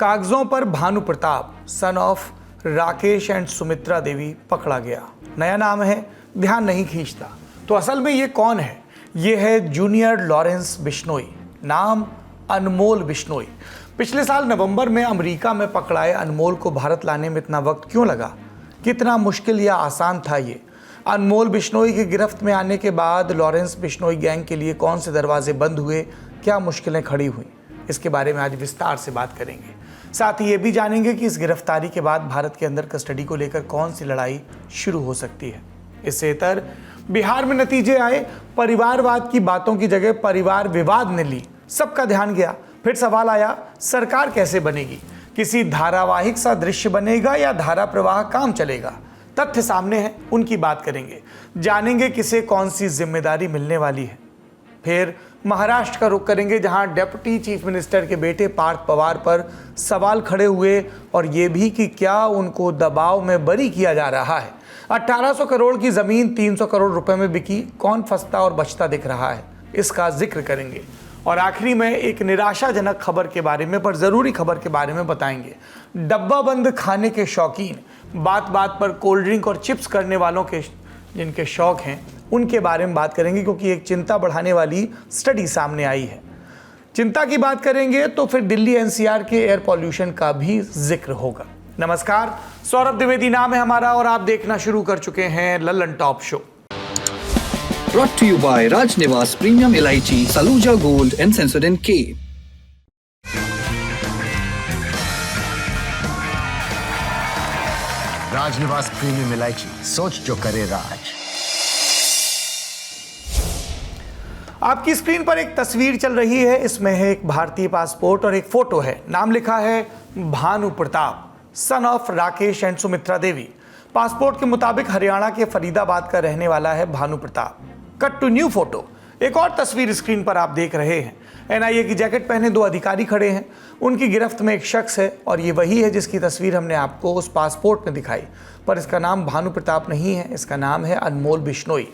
कागजों पर Bhanu Pratap son of Rakesh and Sumitra Devi पकड़ा गया। नया नाम है, ध्यान नहीं खींचता। तो असल में ये कौन है? ये है जूनियर लॉरेंस बिश्नोई, नाम अनमोल बिश्नोई। पिछले साल नवंबर में अमेरिका में पकड़ाए अनमोल को भारत लाने में इतना वक्त क्यों लगा? कितना मुश्किल या आसान था ये? अनमोल बिश्नोई की गिरफ्त में आने के बाद लॉरेंस बिश्नोई गैंग के लिए कौन से दरवाजे बंद हुए, क्या मुश्किलें खड़ी हुई, इसके बारे में आज विस्तार से बात करेंगे। साथ ही ये भी जानेंगे कि इस गिरफ्तारी के बाद भारत के अंदर कस्टडी को लेकर कौन सी लड़ाई शुरू हो सकती है। इससे इतर बिहार में नतीजे आए, परिवारवाद की बातों की जगह परिवार विवाद ने ली, सबका ध्यान गया। फिर सवाल आया, सरकार कैसे बनेगी? किसी धारावाहिक सा दृश्य बनेगा या धारा प्रवाह काम चलेगा? तथ्य सामने हैं, उनकी बात करेंगे। जानेंगे किसे कौन सी जिम्मेदारी मिलने वाली है। फिर महाराष्ट्र का रुख करेंगे, जहां डिप्टी चीफ मिनिस्टर के बेटे पार्थ पवार पर सवाल खड़े हुए और ये भी कि क्या उनको दबाव में बरी किया जा रहा है। 1800 करोड़ की जमीन 300 करोड़ रुपए में बिकी, कौन फंसता और बचता दिख रहा है, इसका जिक्र करेंगे। और आखिरी में एक निराशाजनक खबर के बारे में, पर जरूरी खबर के बारे में बताएंगे। डब्बा बंद खाने के शौकीन, बात बात पर कोल्ड ड्रिंक और चिप्स करने वालों के जिनके शौक हैं, उनके बारे में बात करेंगे, क्योंकि एक चिंता बढ़ाने वाली स्टडी सामने आई है। चिंता की बात करेंगे तो फिर दिल्ली एनसीआर के एयर पॉल्यूशन का भी जिक्र होगा। नमस्कार, सौरभ द्विवेदी नाम है हमारा और आप देखना शुरू कर चुके हैं Lallan top show. Brought to you by Raj Niwas Premium Elaichi, Saluja Gold and Sensodyne K. राज निवास प्रीमियम इलायची, सोच जो करे राज। आपकी स्क्रीन पर एक तस्वीर चल रही है, इसमें है एक भारतीय पासपोर्ट और एक फोटो है। नाम लिखा है Bhanu Pratap son of Rakesh and Sumitra Devi. Passport के मुताबिक हरियाणा के फरीदाबाद का रहने वाला है Bhanu Pratap. Cut to new photo. एक और तस्वीर स्क्रीन पर आप देख रहे हैं। एनआईए की जैकेट पहने दो अधिकारी खड़े हैं, उनकी गिरफ्त में एक शख्स है और ये वही है जिसकी तस्वीर हमने आपको उस पासपोर्ट में दिखाई, पर इसका नाम भानु प्रताप नहीं है, इसका नाम है अनमोल बिश्नोई,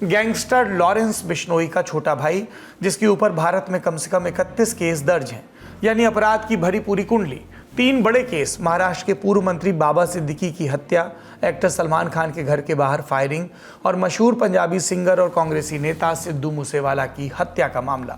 गैंगस्टर लॉरेंस बिश्नोई का छोटा भाई, जिसके ऊपर भारत में कम से कम 31 केस दर्ज हैं, यानी अपराध की भरी पूरी कुंडली। 3 बड़े केस, महाराष्ट्र के पूर्व मंत्री बाबा सिद्दीकी की हत्या, एक्टर सलमान खान के घर के बाहर फायरिंग और मशहूर पंजाबी सिंगर और कांग्रेसी नेता सिद्धू मूसेवाला की हत्या का मामला।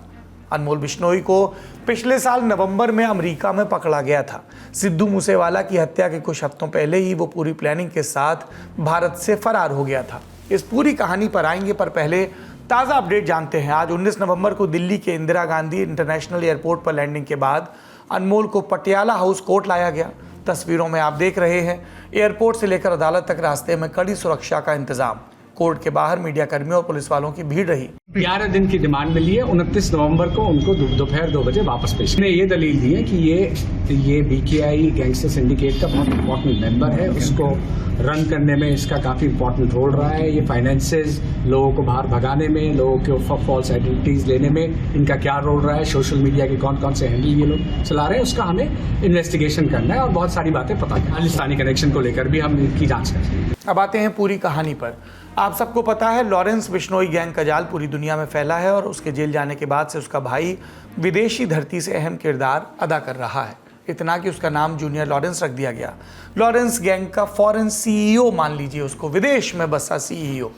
अनमोल बिश्नोई को पिछले साल नवंबर में अमेरिका में पकड़ा गया था। सिद्धू मूसेवाला की हत्या के कुछ हफ्तों पहले ही वो पूरी प्लानिंग के साथ भारत से फरार हो गया था। इस पूरी कहानी पर आएंगे, पर पहले ताज़ा अपडेट जानते हैं। आज 19 नवंबर को दिल्ली के इंदिरा गांधी इंटरनेशनल एयरपोर्ट पर लैंडिंग के बाद अनमोल को पटियाला हाउस कोर्ट लाया गया। तस्वीरों में आप देख रहे हैं, एयरपोर्ट से लेकर अदालत तक रास्ते में कड़ी सुरक्षा का इंतजाम। कोर्ट के बाहर मीडिया कर्मियों और पुलिस वालों की भीड़ रही। 11 दिन की डिमांड मिली है। 29 नवंबर को उनको दोपहर 2 बजे वापस पेश। ने ये दलील दी है कि ये बीकेआई गैंगस्टर सिंडिकेट का बहुत इंपॉर्टेंट मेंबर है, उसको रन करने में इसका काफी इंपॉर्टेंट रोल रहा है। ये फाइनेंसेस लोगों को बाहर भगाने में, लोगों के फॉल्स आइडेंटिटीज लेने में इनका क्या रोल रहा है, सोशल मीडिया के कौन कौन से हैंडल ये लोग चला रहे हैं, उसका हमें इन्वेस्टिगेशन करना है और बहुत सारी बातें पता है। खालिस्तानी कनेक्शन को लेकर भी हम इनकी जांच कर रहे हैं। अब आते हैं पूरी कहानी पर। आप सबको पता है, लॉरेंस बिश्नोई गैंग का जाल पूरी दुनिया में फैला है और उसके जेल जाने के बाद से उसका भाई विदेशी धरती से अहम किरदार अदा कर रहा है। इतना कि उसका नाम जूनियर लॉरेंस रख दिया गया। लॉरेंस गैंग का फॉरेन सीईओ मान लीजिए उसको, विदेश में बसा सीईओ।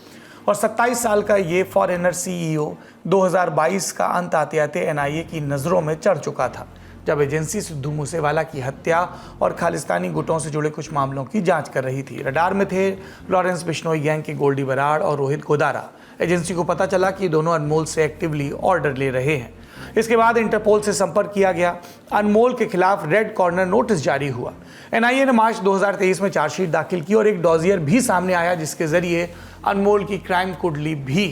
और 27 साल का ये फॉरेनर सीईओ 2022 का अंत आते आते एनआईए की नज़रों में चढ़ चुका था, जब एजेंसी सिद्धू मूसेवाला की हत्या और खालिस्तानी गुटों से जुड़े कुछ मामलों की जांच कर रही थी। रडार में थे लॉरेंस बिश्नोई गैंग के गोल्डी बराड़ और रोहित गोदारा। एजेंसी को पता चला कि दोनों अनमोल से एक्टिवली ऑर्डर ले रहे हैं। इसके बाद इंटरपोल से संपर्क किया गया। अनमोल के खिलाफ रेड कॉर्नर नोटिस जारी हुआ। एनआईए ने मार्च 2023 में चार्जशीट दाखिल की और एक डॉजियर भी सामने आया, जिसके जरिए अनमोल की क्राइम कुंडली भी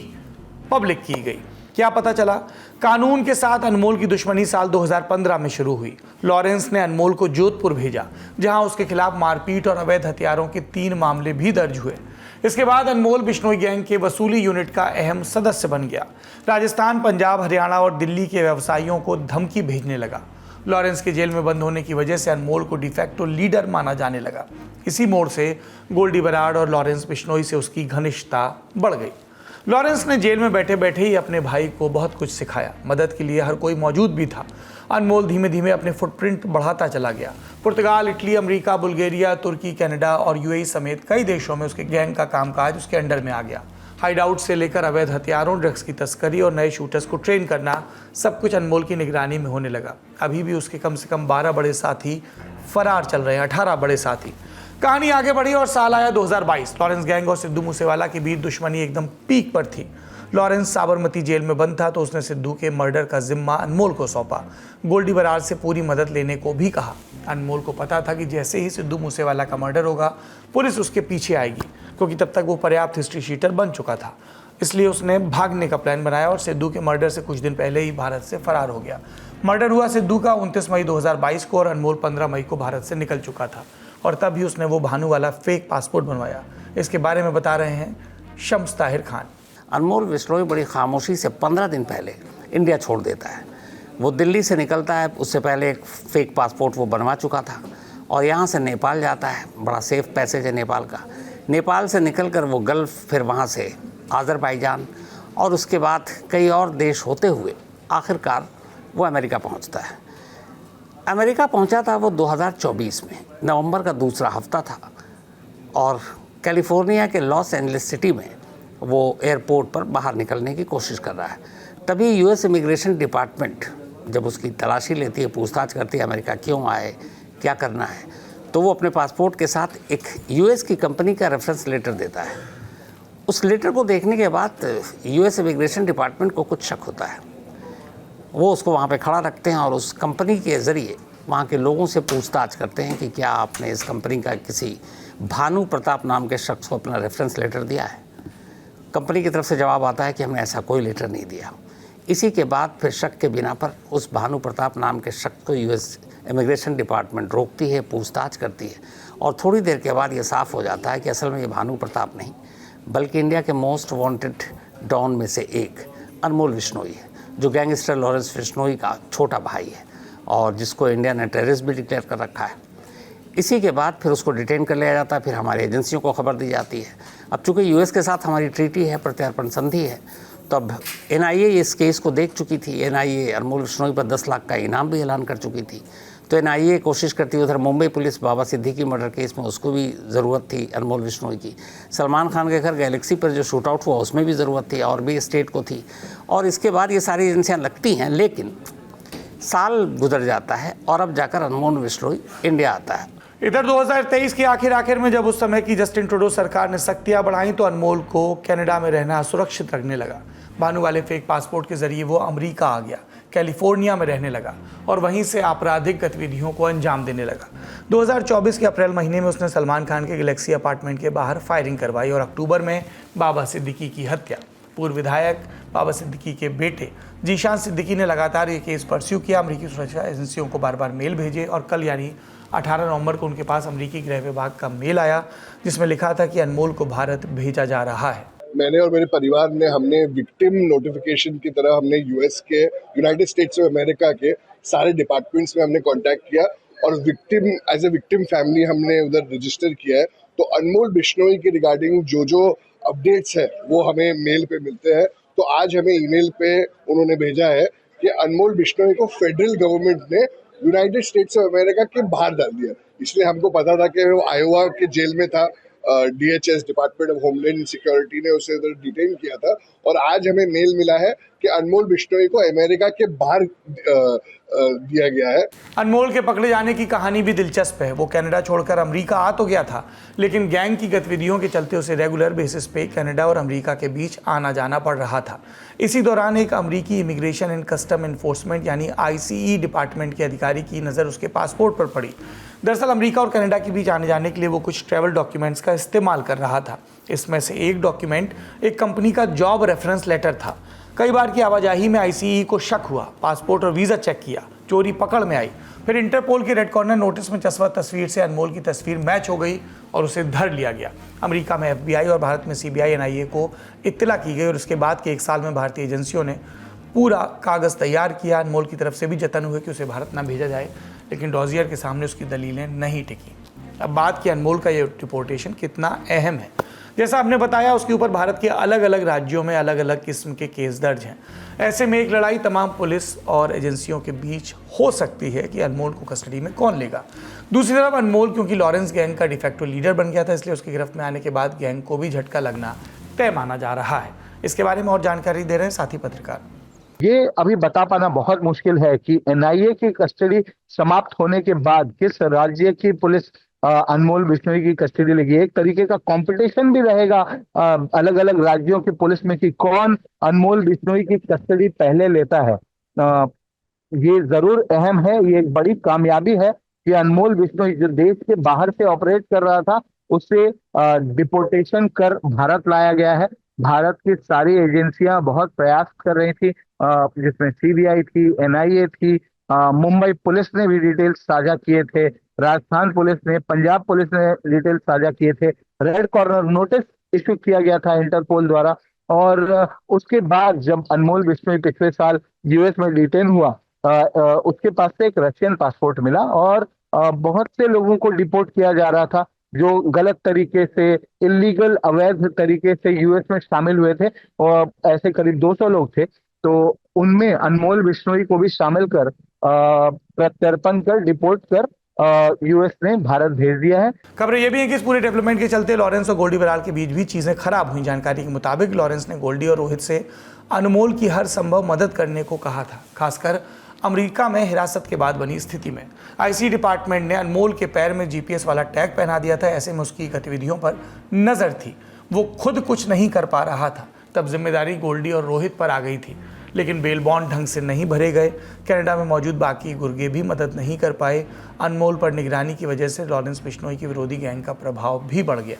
पब्लिक की गई। क्या पता चला? कानून के साथ अनमोल की दुश्मनी साल 2015 में शुरू हुई। लॉरेंस ने अनमोल को जोधपुर भेजा, जहां उसके खिलाफ मारपीट और अवैध हथियारों के 3 मामले भी दर्ज हुए। इसके बाद अनमोल बिश्नोई गैंग के वसूली यूनिट का अहम सदस्य बन गया। राजस्थान, पंजाब, हरियाणा और दिल्ली के व्यवसायियों को धमकी भेजने लगा। लॉरेंस के जेल में बंद होने की वजह से अनमोल को डिफैक्टो लीडर माना जाने लगा। इसी मोड़ से गोल्डी बराड़ और लॉरेंस बिश्नोई से उसकी घनिष्ठता बढ़ गई। लॉरेंस ने जेल में बैठे बैठे ही अपने भाई को बहुत कुछ सिखाया। मदद के लिए हर कोई मौजूद भी था। अनमोल धीमे धीमे अपने फुटप्रिंट बढ़ाता चला गया। पुर्तगाल, इटली, अमेरिका, बुल्गारिया, तुर्की, कनाडा और यूएई समेत कई देशों में उसके गैंग का कामकाज उसके अंडर में आ गया। हाइडआउट से लेकर अवैध हथियारों, ड्रग्स की तस्करी और नए शूटर्स को ट्रेन करना, सब कुछ अनमोल की निगरानी में होने लगा। अभी भी उसके कम से कम 12 बड़े साथी फरार चल रहे हैं, 18 बड़े साथी। कहानी आगे बढ़ी और साल आया 2022। लॉरेंस गैंग और सिद्धू मूसेवाला के बीच दुश्मनी एकदम पीक पर थी। लॉरेंस साबरमती जेल में बंद था तो उसने सिद्धू के मर्डर का जिम्मा अनमोल को सौंपा। गोल्डी बरार से पूरी मदद लेने को भी कहा। अनमोल को पता था कि जैसे ही सिद्धू मूसेवाला का मर्डर होगा, पुलिस उसके पीछे आएगी, क्योंकि तब तक वो पर्याप्त हिस्ट्री शीटर बन चुका था। इसलिए उसने भागने का प्लान बनाया और सिद्धू के मर्डर से कुछ दिन पहले ही भारत से फरार हो गया। मर्डर हुआ सिद्धू का 29 मई 2022 को और अनमोल 15 मई को भारत से निकल चुका था और तब ही उसने वो भानु वाला फेक पासपोर्ट बनवाया। इसके बारे में बता रहे हैं शम्स ताहिर खान। अनमोल बिश्नोई बड़ी खामोशी से 15 दिन पहले इंडिया छोड़ देता है। वो दिल्ली से निकलता है, उससे पहले एक फेक पासपोर्ट वो बनवा चुका था और यहाँ से नेपाल जाता है। बड़ा सेफ पैसेज है नेपाल का। नेपाल से निकलकर वो गल्फ़, फिर वहाँ से आज़रबाईजान और उसके बाद कई और देश होते हुए आखिरकार वो अमेरिका पहुँचता है। अमेरिका पहुँचा था वो 2024 में, नवंबर का दूसरा हफ्ता था और कैलिफोर्निया के लॉस एंजलिस सिटी में वो एयरपोर्ट पर बाहर निकलने की कोशिश कर रहा है। तभी यूएस इमिग्रेशन डिपार्टमेंट जब उसकी तलाशी लेती है, पूछताछ करती है अमेरिका क्यों आए, क्या करना है, तो वो अपने पासपोर्ट के साथ एक यूएस की कंपनी का रेफरेंस लेटर देता है। उस लेटर को देखने के बाद यूएस इमिग्रेशन डिपार्टमेंट को कुछ शक होता है। वो उसको वहाँ पे खड़ा रखते हैं और उस कंपनी के ज़रिए वहाँ के लोगों से पूछताछ करते हैं कि क्या आपने इस कंपनी का किसी भानु प्रताप नाम के शख्स को अपना रेफरेंस लेटर दिया है। कंपनी की तरफ से जवाब आता है कि हमने ऐसा कोई लेटर नहीं दिया। इसी के बाद फिर शक के बिना पर उस भानु प्रताप नाम के शख्स को यूएस इमिग्रेशन डिपार्टमेंट रोकती है, पूछताछ करती है और थोड़ी देर के बाद ये साफ़ हो जाता है कि असल में ये भानु प्रताप नहीं बल्कि इंडिया के मोस्ट वांटेड डॉन में से एक अनमोल बिश्नोई है, जो गैंगस्टर लॉरेंस बिश्नोई का छोटा भाई है और जिसको इंडिया ने टेररिस्ट भी डिक्लेयर कर रखा है। इसी के बाद फिर उसको डिटेन कर लिया जाता है, फिर हमारी एजेंसियों को खबर दी जाती है। अब चूँकि यूएस के साथ हमारी ट्रीटी है, प्रत्यार्पण संधि है, तो अब एनआईए इस केस को देख चुकी थी। एनआईए अनमोल बिश्नोई पर 10 लाख का इनाम भी ऐलान कर चुकी थी। तो एनआईए कोशिश करती, उधर मुंबई पुलिस बाबा सिद्दीकी मर्डर केस में उसको भी ज़रूरत थी अनमोल बिश्नोई की। सलमान खान के घर गैलेक्सी पर जो शूट आउट हुआ उसमें भी ज़रूरत थी और भी स्टेट को थी। और इसके बाद ये सारी एजेंसियाँ लगती हैं, लेकिन साल गुजर जाता है और अब जाकर अनमोल बिश्नोई इंडिया आता है। इधर 2023 के आखिर में जब उस समय की जस्टिन ट्रूडो सरकार ने सख्तियां बढ़ाई तो अनमोल को कनाडा में रहना सुरक्षित लगने लगा। भानु वाले फेक पासपोर्ट के जरिए वो अमेरिका आ गया, कैलिफोर्निया में रहने लगा और वहीं से आपराधिक गतिविधियों को अंजाम देने लगा। 2024 के अप्रैल महीने में उसने सलमान खान के गैलेक्सी अपार्टमेंट के बाहर फायरिंग करवाई और अक्टूबर में बाबा सिद्दीकी की हत्या। पूर्व विधायक बाबा सिद्दीकी के बेटे जीशान सिद्दीकी ने लगातार ये केस परस्यू किया। अमेरिकी सुरक्षा एजेंसियों को बार बार मेल भेजे और कल यानी 18 नवंबर को उनके पास अमेरिकी गृह विभाग का मेल आया जिसमें लिखा था कि अनमोल को भारत भेजा जा रहा है। मैंने और मेरे परिवार ने हमने विक्टिम नोटिफिकेशन की तरह हमने यूएस के, यूनाइटेड स्टेट्स ऑफ अमेरिका के सारे डिपार्टमेंट्स में हमने कांटेक्ट किया और victim as a victim family हमने उधर रजिस्टर किया है। तो अनमोल बिश्नोई के रिगार्डिंग जो अपडेट्स है वो हमें मेल पे मिलते हैं। तो आज हमें ईमेल पे उन्होंने भेजा है कि अनमोल बिश्नोई को फेडरल गवर्नमेंट ने यूनाइटेड स्टेट्स ऑफ अमेरिका के बाहर डाल दिया। इसलिए हमको पता था कि वो आयोवा के जेल में था। DHS, department of homeland security ने उसे उधर डिटेन किया था और आज हमें मेल मिला है कि अनमोल बिश्नोई को अमेरिका के बाहर दिया गया है। अनमोल के पकड़े जाने की कहानी भी दिलचस्प है। वो कनाडा छोड़कर अमेरिका आ तो गया था, लेकिन गैंग की गतिविधियों के चलते उसे रेगुलर बेसिस पे कनाडा और अमेरिका के बीच आना जाना पड़ रहा था। इसी दौरान एक अमेरिकी इमिग्रेशन एंड कस्टम एनफोर्समेंट यानी ICE डिपार्टमेंट के अधिकारी की नज़र उसके पासपोर्ट पर पड़ी। दरअसल अमेरिका और कनाडा के बीच आने जाने के लिए वो कुछ ट्रैवल डॉक्यूमेंट्स का इस्तेमाल कर रहा था। इसमें से एक डॉक्यूमेंट एक कंपनी का जॉब रेफरेंस लेटर था। कई बार की आवाजाही में ICE को शक हुआ, पासपोर्ट और वीज़ा चेक किया, चोरी पकड़ में आई। फिर इंटरपोल के रेड कॉर्नर नोटिस में चस्पा तस्वीर से अनमोल की तस्वीर मैच हो गई और उसे धर लिया गया। अमेरिका में FBI और भारत में CBI NIA को इत्तला की गई और इसके बाद के 1 साल में भारतीय एजेंसियों ने पूरा कागज़ तैयार किया। अनमोल की तरफ से भी जतन हुए कि उसे भारत ना भेजा जाए, लेकिन डॉजियर के सामने उसकी दलीलें नहीं टिकी। अब बात की अनमोल का ये डिपोर्टेशन कितना अहम है। जैसा आपने बताया, उसके ऊपर भारत के अलग अलग राज्यों में अलग अलग किस्म के केस दर्ज हैं। ऐसे में एक लड़ाई तमाम पुलिस और एजेंसियों के बीच हो सकती है कि अनमोल को कस्टडी में कौन लेगा। दूसरी तरफ अनमोल क्योंकि लॉरेंस गैंग का डिफेक्टो लीडर बन गया था, इसलिए उसकी गिरफ्त में आने के बाद गैंग को भी झटका लगना तय माना जा रहा है। इसके बारे में और जानकारी दे रहे हैं साथी पत्रकार। ये अभी बता पाना बहुत मुश्किल है कि एनआईए की कस्टडी समाप्त होने के बाद किस राज्य की पुलिस अनमोल बिश्नोई की कस्टडी लेगी। एक तरीके का कंपटीशन भी रहेगा अलग अलग राज्यों की पुलिस में कि कौन अनमोल बिश्नोई की कस्टडी पहले लेता है। ये जरूर अहम है, ये एक बड़ी कामयाबी है कि अनमोल बिश्नोई जो देश के बाहर से ऑपरेट कर रहा था उससे डिपोर्टेशन कर भारत लाया गया है। भारत की सारी एजेंसियां बहुत प्रयास कर रही थी, जिसमें सीबीआई थी, एनआईए थी, मुंबई पुलिस ने भी डिटेल्स साझा किए थे, राजस्थान पुलिस ने, पंजाब पुलिस ने डिटेल्स साझा किए थे, रेड कॉर्नर नोटिस इश्यू किया गया था इंटरपोल द्वारा। और उसके बाद जब अनमोल बिश्नोई पिछले साल यूएस में डिटेन हुआ, उसके पास से एक रशियन पासपोर्ट मिला और बहुत से लोगों को डिपोर्ट किया जा रहा था जो गलत तरीके से, इलीगल अवैध तरीके से यूएस में शामिल हुए थे, और ऐसे करीब 200 लोग थे। तो उनमें अनमोल बिश्नोई को भी शामिल कर प्रत्यर्पण कर डिपोर्ट कर यूएस ने भारत भेज दिया है। खबरें ये भी है कि इस पूरे डेवलपमेंट के चलते लॉरेंस और गोल्डी बरार के बीच भी चीजें खराब हुई। जानकारी के मुताबिक लॉरेंस ने गोल्डी और रोहित से अनमोल की हर संभव मदद करने को कहा था, खासकर अमेरिका में हिरासत के बाद बनी स्थिति में। आईसी डिपार्टमेंट ने अनमोल के पैर में जीपीएस वाला टैग पहना दिया था। ऐसे में उसकी गतिविधियों पर नजर थी, वो खुद कुछ नहीं कर पा रहा था। तब जिम्मेदारी गोल्डी और रोहित पर आ गई थी, लेकिन बेल बॉन्ड ढंग से नहीं भरे गए। कनाडा में मौजूद बाकी गुर्गे भी मदद नहीं कर पाए। अनमोल पर निगरानी की वजह से लॉरेंस बिश्नोई की विरोधी गैंग का प्रभाव भी बढ़ गया,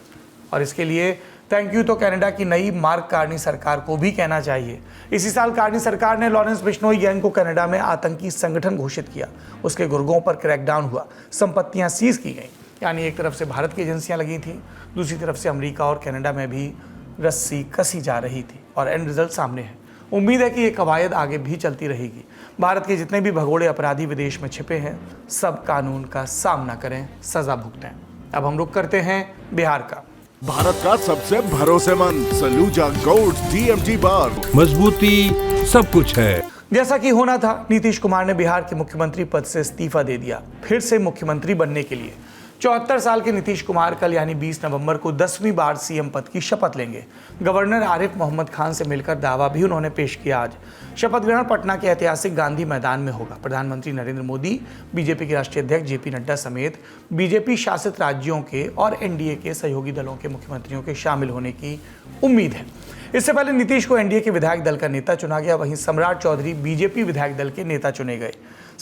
और इसके लिए थैंक यू तो कनाडा की नई मार्क कार्नी सरकार को भी कहना चाहिए। इसी साल कार्नी सरकार ने लॉरेंस बिश्नोई गैंग को कनाडा में आतंकी संगठन घोषित किया। उसके गुर्गों पर क्रैकडाउन हुआ, संपत्तियां सीज की गईं। यानी एक तरफ से भारत की एजेंसियां लगी थी, दूसरी तरफ से अमेरिका और कनाडा में भी रस्सी कसी जा रही थी, और एंड रिजल्ट सामने है। उम्मीद है कि ये कवायद आगे भी चलती रहेगी। भारत के जितने भी भगोड़े अपराधी विदेश में छिपे हैं, सब कानून का सामना करें, सजा भुगतें। अब हम रुख करते हैं बिहार का। भारत का सबसे भरोसेमंद सलूजा गोल्ड TMT बार, मजबूती सब कुछ है। जैसा कि होना था, नीतीश कुमार ने बिहार के मुख्यमंत्री पद से इस्तीफा दे दिया, फिर से मुख्यमंत्री बनने के लिए। 74 साल के नीतीश कुमार कल यानी 20 नवंबर को 10वीं बार सीएम पद की शपथ लेंगे। गवर्नर आरिफ मोहम्मद खान से मिलकर दावा भी उन्होंने पेश किया। आज शपथ ग्रहण पटना के ऐतिहासिक गांधी मैदान में होगा। प्रधानमंत्री नरेंद्र मोदी, बीजेपी के राष्ट्रीय अध्यक्ष जेपी नड्डा समेत बीजेपी शासित राज्यों के और एनडीए के सहयोगी दलों के मुख्यमंत्रियों के शामिल होने की उम्मीद है। इससे पहले नीतीश को एनडीए के विधायक दल का नेता चुना गया, वहीं सम्राट चौधरी बीजेपी विधायक दल के नेता चुने गए।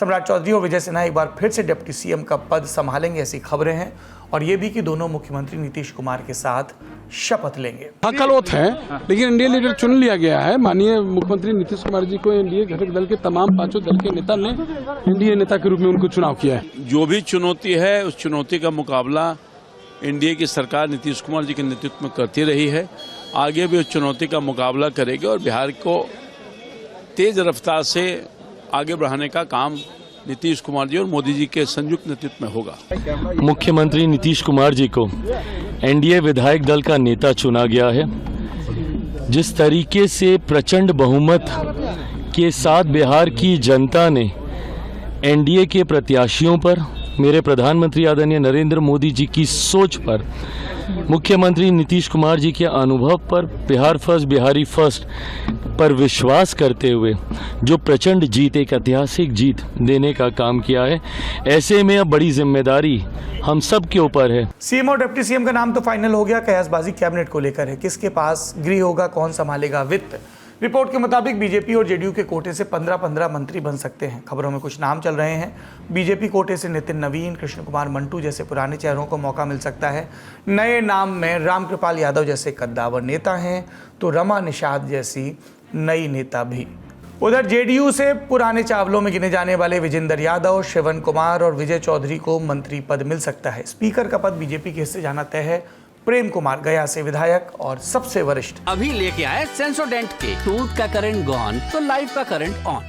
सम्राट चौधरी और विजय सिन्हा एक बार फिर से डिप्टी सीएम का पद संभालेंगे, ऐसी खबरें हैं, और ये भी कि दोनों मुख्यमंत्री नीतीश कुमार के साथ शपथ लेंगे। हकलवत है, लेकिन एनडीए लीडर चुन लिया गया है। माननीय मुख्यमंत्री नीतीश कुमार जी को एनडीए घटक दल के तमाम 5 दल के नेता ने एनडीए नेता के रूप में उनको चुनाव किया है। जो भी चुनौती है, उस चुनौती का मुकाबला एनडीए की सरकार नीतीश कुमार जी के नेतृत्व में करती रही है, आगे भी उस चुनौती का मुकाबला करेगी और बिहार को तेज रफ्तार से आगे बढ़ाने का काम नीतीश कुमार जी और मोदी जी के संयुक्त नेतृत्व में होगा। मुख्यमंत्री नीतीश कुमार जी को एनडीए विधायक दल का नेता चुना गया है। जिस तरीके से प्रचंड बहुमत के साथ बिहार की जनता ने एनडीए के प्रत्याशियों पर, मेरे प्रधानमंत्री आदरणीय नरेंद्र मोदी जी की सोच पर, मुख्यमंत्री नीतीश कुमार जी के अनुभव पर, बिहार फर्स्ट बिहारी फर्स्ट पर विश्वास करते हुए जो प्रचंड जीत, एक ऐतिहासिक जीत देने का काम किया है, ऐसे में अब बड़ी जिम्मेदारी हम सब के ऊपर है। सीएम और डिप्टी सीएम का नाम तो फाइनल हो गया, कयासबाजी कैबिनेट को लेकर है। किसके पास गृह होगा, कौन संभालेगा वित्त? रिपोर्ट के मुताबिक बीजेपी और जेडीयू के कोटे से 15-15 मंत्री बन सकते हैं। खबरों में कुछ नाम चल रहे हैं। बीजेपी कोटे से नितिन नवीन, कृष्ण कुमार मंटू जैसे पुराने चेहरों को मौका मिल सकता है। नए नाम में रामकृपाल यादव जैसे कद्दावर नेता हैं, तो रमा निषाद जैसी नई नेता भी। उधर जेडीयू से पुराने चावलों में गिने जाने वाले विजेंद्र यादव, श्रवण कुमार और विजय चौधरी को मंत्री पद मिल सकता है। स्पीकर का पद बीजेपी के हिस्से जाना तय है। प्रेम कुमार गया से विधायक और सबसे वरिष्ठ। अभी लेके आए सेंसोडेंट के टूथ का करंट गॉन तो लाइफ का करंट ऑन।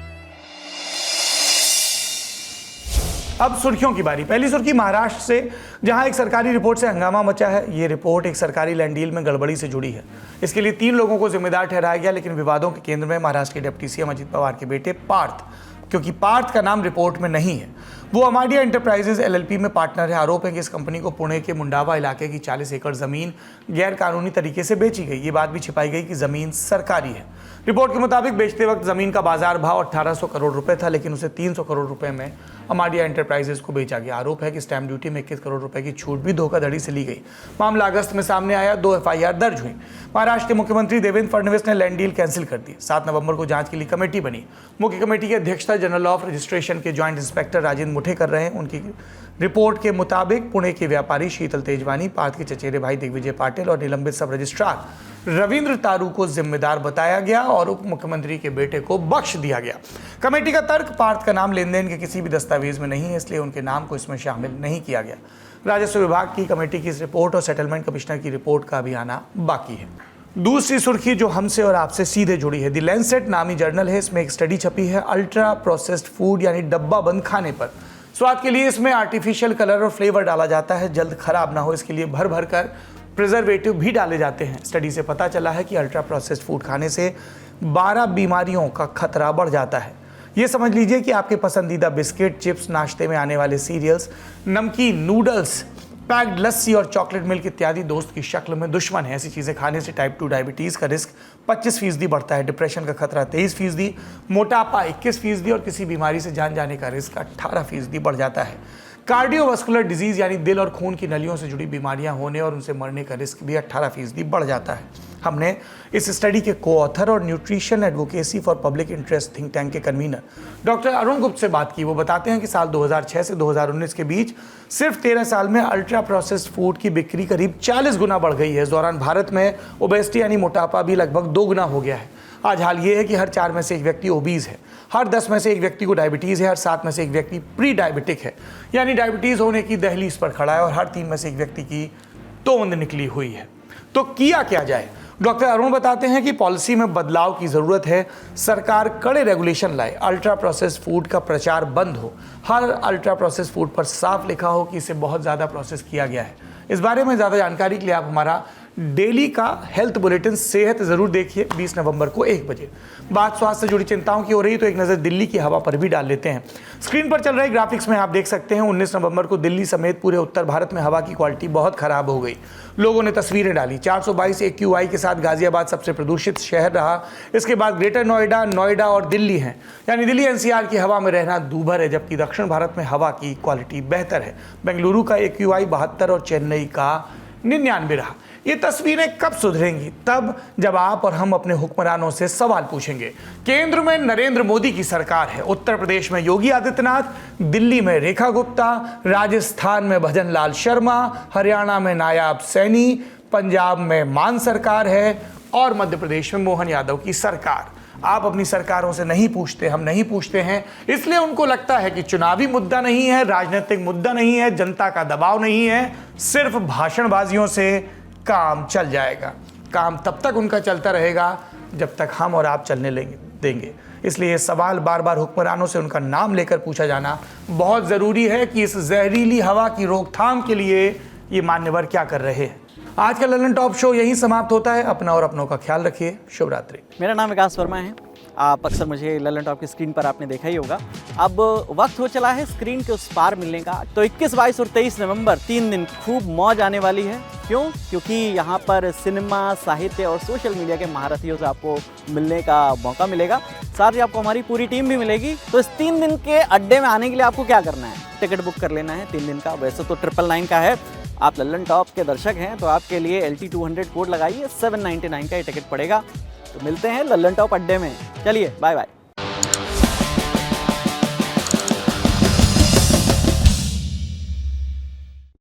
अब सुर्खियों की बारी। पहली सुर्खी महाराष्ट्र से, जहां एक सरकारी रिपोर्ट से हंगामा मचा है। ये रिपोर्ट एक सरकारी लैंड डील में गड़बड़ी से जुड़ी है। इसके लिए 3 लोगों को जिम्मेदार ठहराया गया, लेकिन विवादों के केंद्र में महाराष्ट्र के डिप्टी सीएम अजित पवार के बेटे पार्थ, क्योंकि पार्थ का नाम रिपोर्ट में नहीं है। वो अमाडिया एंटरप्राइजेज एलएलपी में पार्टनर है। आरोप है कि इस कंपनी को पुणे के मुंडावा इलाके की 40 एकड़ जमीन गैर कानूनी तरीके से बेची गई। ये बात भी छिपाई गई कि जमीन सरकारी है। रिपोर्ट के मुताबिक बेचते वक्त जमीन का बाजार भाव 1800 करोड़ रुपए था, लेकिन उसे 300 करोड़ रुपए में अमाडिया एंटरप्राइजेज को बेचा गया। आरोप है कि स्टैंप ड्यूटी में 21 करोड़ रुपए की छूट भी धोखाधड़ी से ली गई। मामला अगस्त में सामने आया। 2 एफआईआर दर्ज हुई। महाराष्ट्र के मुख्यमंत्री देवेंद्र फडणवीस ने लैंड डील कैंसिल कर दी। 7 नवंबर को जांच के लिए कमेटी बनी। मुख्य कमेटी की अध्यक्षता जनरल ऑफ रजिस्ट्रेशन के ज्वाइंट इंस्पेक्टर राजेंद्र मुठे कर रहे हैं। उनकी रिपोर्ट के मुताबिक पुणे के व्यापारी शीतल तेजवानी, पार्थ के चचेरे भाई दिग्विजय पाटिल और निलंबित सब रजिस्ट्रार रविंद्र तारू को जिम्मेदार बताया गया और उप मुख्यमंत्री के बेटे को बख्श दिया गया। कमेटी का तर्क, पार्थ का नाम लेन देन के किसी भी दस्तावेज में नहीं है, इसलिए उनके नाम को इसमें शामिल नहीं किया गया। राजस्व विभाग की कमेटी की इस रिपोर्ट और सेटलमेंट कमिश्नर की रिपोर्ट का भी आना बाकी है। दूसरी सुर्खी जो हमसे और आपसे सीधे जुड़ी है, द लैंसेट नामी जर्नल है। इसमें एक स्टडी छपी है अल्ट्रा प्रोसेस्ड फूड यानी डब्बा बंद खाने पर। स्वाद के लिए इसमें आर्टिफिशियल कलर और फ्लेवर डाला जाता है, जल्द खराब ना हो इसके लिए भर भर कर प्रिजर्वेटिव भी डाले जाते हैं। स्टडी से पता चला है कि अल्ट्रा प्रोसेस्ड फूड खाने से 12 बीमारियों का खतरा बढ़ जाता है। ये समझ लीजिए कि आपके पसंदीदा बिस्किट, चिप्स, नाश्ते में आने वाले सीरियल्स, नमकीन, नूडल्स, पैक्ड लस्सी और चॉकलेट मिल्क इत्यादि दोस्त की शक्ल में दुश्मन है। ऐसी चीज़ें खाने से टाइप 2 डायबिटीज़ का रिस्क 25% बढ़ता है, डिप्रेशन का खतरा 23%, मोटापा 21% और किसी बीमारी से जान जाने का रिस्क 18% बढ़ जाता है। कार्डियोवास्कुलर डिजीज़ यानी दिल और खून की नलियों से जुड़ी बीमारियां होने और उनसे मरने का रिस्क भी 18% बढ़ जाता है। हमने इस स्टडी के को-ऑथर और nutrition advocacy for public interest think tank के कन्वीनर डॉक्टर अरुण गुप्त से बात की। वो बताते हैं कि साल 2006 से 2019 के बीच सिर्फ 13 साल में अल्ट्रा प्रोसेस्ड फूड की बिक्री करीब 40 गुना बढ़ गई है। इस दौरान भारत में ओबेसिटी यानी मोटापा भी लगभग 2 गुना हो गया है। आज हाल ये है कि हर 4 में से एक व्यक्ति ओबीज है, हर 10 में से एक व्यक्ति को डायबिटीज़ है, हर 7 में से एक व्यक्ति प्री डायबिटिक है यानी डायबिटीज़ होने की दहलीज पर खड़ा है और हर 3 में से एक व्यक्ति की तोंद निकली हुई है। तो किया क्या जाए? डॉक्टर अरुण बताते हैं कि पॉलिसी में बदलाव की ज़रूरत है। सरकार कड़े रेगुलेशन लाए, अल्ट्रा प्रोसेस्ड फूड का प्रचार बंद हो, हर अल्ट्रा प्रोसेस्ड फूड पर साफ लिखा हो कि इसे बहुत ज़्यादा प्रोसेस किया गया है। इस बारे में ज़्यादा जानकारी के लिए आप हमारा डेली का हेल्थ बुलेटिन सेहत जरूर देखिए 20 नवंबर को 1 बजे। बात स्वास्थ्य से जुड़ी चिंताओं की हो रही तो एक नज़र दिल्ली की हवा पर भी डाल लेते हैं। स्क्रीन पर चल रहे ग्राफिक्स में आप देख सकते हैं 19 नवंबर को दिल्ली समेत पूरे उत्तर भारत में हवा की क्वालिटी बहुत खराब हो गई। लोगों ने तस्वीरें डाली। 422 AQI के साथ गाजियाबाद सबसे प्रदूषित शहर रहा। इसके बाद ग्रेटर नोएडा और दिल्ली हैं, यानी दिल्ली NCR की हवा में रहना दूभर है, जबकि दक्षिण भारत में हवा की क्वालिटी बेहतर है। बेंगलुरु का AQI 72 और चेन्नई का 99 रहा। ये तस्वीरें कब सुधरेंगी? तब जब आप और हम अपने हुक्मरानों से सवाल पूछेंगे। केंद्र में नरेंद्र मोदी की सरकार है, उत्तर प्रदेश में योगी आदित्यनाथ, दिल्ली में रेखा गुप्ता, राजस्थान में भजन लाल शर्मा, हरियाणा में नायाब सैनी, पंजाब में मान सरकार है और मध्य प्रदेश में मोहन यादव की सरकार। आप अपनी सरकारों से नहीं पूछते, हम नहीं पूछते हैं, इसलिए उनको लगता है कि चुनावी मुद्दा नहीं है, राजनीतिक मुद्दा नहीं है, जनता का दबाव नहीं है, सिर्फ भाषणबाजियों से काम चल जाएगा। काम तब तक उनका चलता रहेगा जब तक हम और आप चलने देंगे। इसलिए ये सवाल बार बार हुक्मरानों से उनका नाम लेकर पूछा जाना बहुत ज़रूरी है कि इस जहरीली हवा की रोकथाम के लिए ये मान्यवर क्या कर रहे हैं। आज का ललन टॉप शो यहीं समाप्त होता है। अपना और अपनों का ख्याल रखिए। शुभ रात्रि। मेरा नाम विकास वर्मा है। आप अक्सर मुझे ललन टॉप की स्क्रीन पर आपने देखा ही होगा। अब वक्त हो चला है स्क्रीन के उस पार मिलने का। तो 21, 22 और 23 नवंबर 3 दिन खूब मौज आने वाली है। क्यों? क्योंकि यहाँ पर सिनेमा, साहित्य और सोशल मीडिया के महारथियों से आपको मिलने का मौका मिलेगा। साथ ही आपको हमारी पूरी टीम भी मिलेगी। तो इस 3 दिन के अड्डे में आने के लिए आपको क्या करना है? टिकट बुक कर लेना है 3 दिन का। वैसे तो 999 का है। आप ललन टॉप के दर्शक हैं तो आपके लिए LT200 कोड लगाइए, 799 का ये टिकट पड़ेगा। तो मिलते हैं ललन टॉप अड्डे में। चलिए बाय बाय।